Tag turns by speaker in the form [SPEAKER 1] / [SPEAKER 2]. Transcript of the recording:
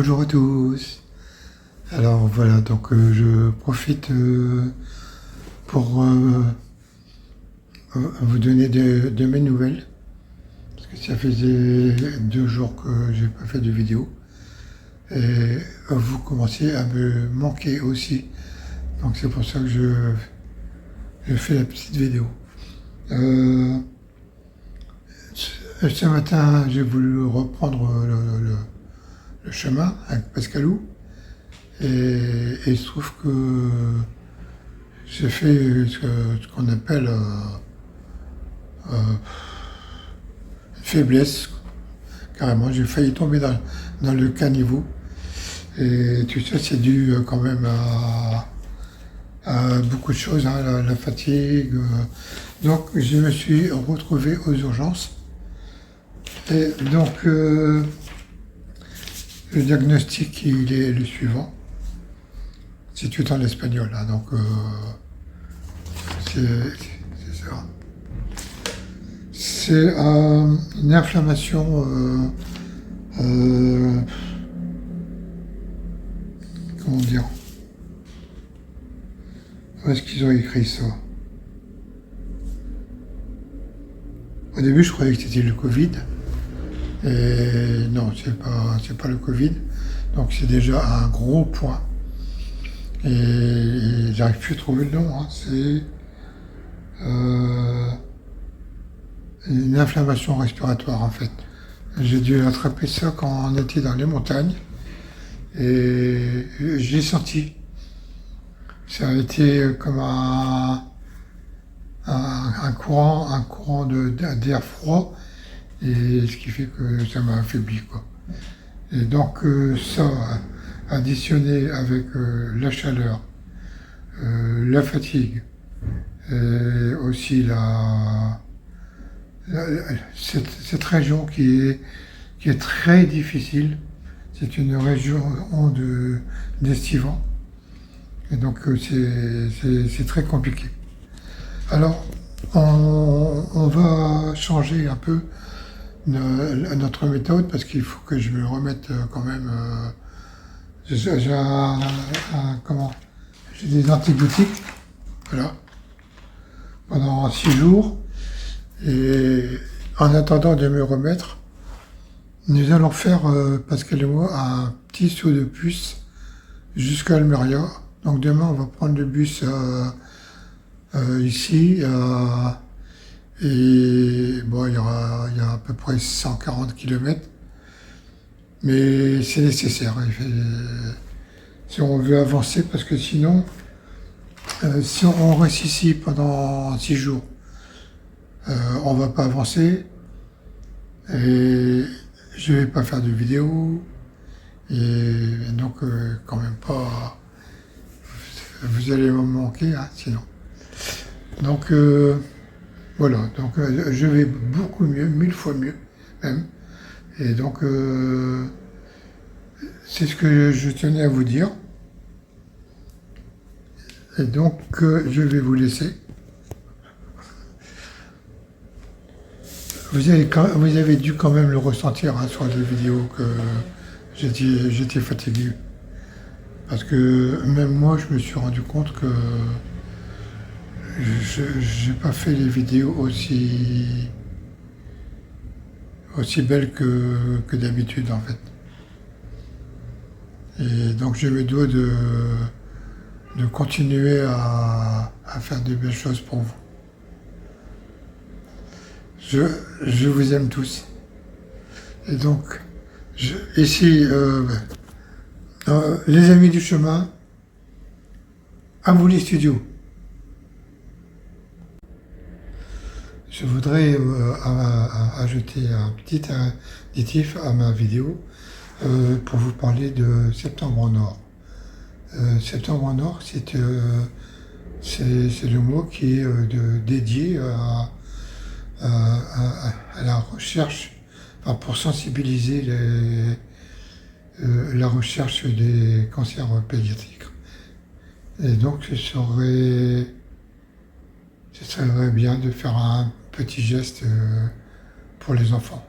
[SPEAKER 1] Bonjour à tous. Alors voilà, donc je profite pour vous donner de mes nouvelles, parce que ça faisait 2 jours que j'ai pas fait de vidéo, et vous commencez à me manquer aussi, donc c'est pour ça que je fais la petite vidéo. Ce matin, j'ai voulu reprendre le chemin avec Pascalou. Et il se trouve que j'ai fait ce qu'on appelle une faiblesse, carrément. J'ai failli tomber dans le caniveau. Et tout ça, c'est dû quand même à beaucoup de choses, hein, la fatigue. Donc, je me suis retrouvé aux urgences. Et donc, le diagnostic, il est le suivant. C'est tout en espagnol, hein, donc c'est ça. C'est une inflammation, comment dire, où est-ce qu'ils ont écrit ça? Au début, je croyais que c'était le Covid, et non, c'est pas le Covid, donc c'est déjà un gros point. Et j'arrive plus à trouver le nom, hein. C'est une inflammation respiratoire en fait. J'ai dû attraper ça quand on était dans les montagnes et j'ai senti. Ça a été comme un courant d'air froid, et ce qui fait que ça m'a affaibli, quoi. Et donc ça, additionné avec la chaleur, la fatigue, et aussi cette région qui est très difficile. C'est une région d'estivant, et donc c'est très compliqué. Alors on va changer un peu notre méthode, parce qu'il faut que je me remette quand même. J'ai des antibiotiques, voilà, pendant 6 jours. Et en attendant de me remettre, nous allons faire, Pascal et moi, un petit saut de puce jusqu'à Almeria. Donc demain, on va prendre le bus ici. Et bon, il y a à peu près 140 km. Mais c'est nécessaire, si on veut avancer, parce que sinon, si on reste ici pendant 6 jours, on va pas avancer, et je vais pas faire de vidéo, et donc quand même pas, vous allez me manquer, hein, sinon. Donc voilà, donc je vais beaucoup mieux, 1000 fois mieux même. Et donc, c'est ce que je tenais à vous dire. Et donc, je vais vous laisser. Vous avez dû quand même le ressentir, hein, sur les vidéos, que j'étais fatigué. Parce que même moi, je me suis rendu compte que je n'ai pas fait les vidéos aussi belles que d'habitude, en fait. Et donc je me dois de continuer à faire de belles choses pour vous. Je vous aime tous. Et donc, ici, les amis du chemin, à vous les studios. Je voudrais ajouter un petit additif à ma vidéo, pour vous parler de Septembre en Or. Septembre en Or, c'est le mot qui est dédié à la recherche, enfin, pour sensibiliser la recherche des cancers pédiatriques. Et donc ce serait bien de faire un petit geste pour les enfants.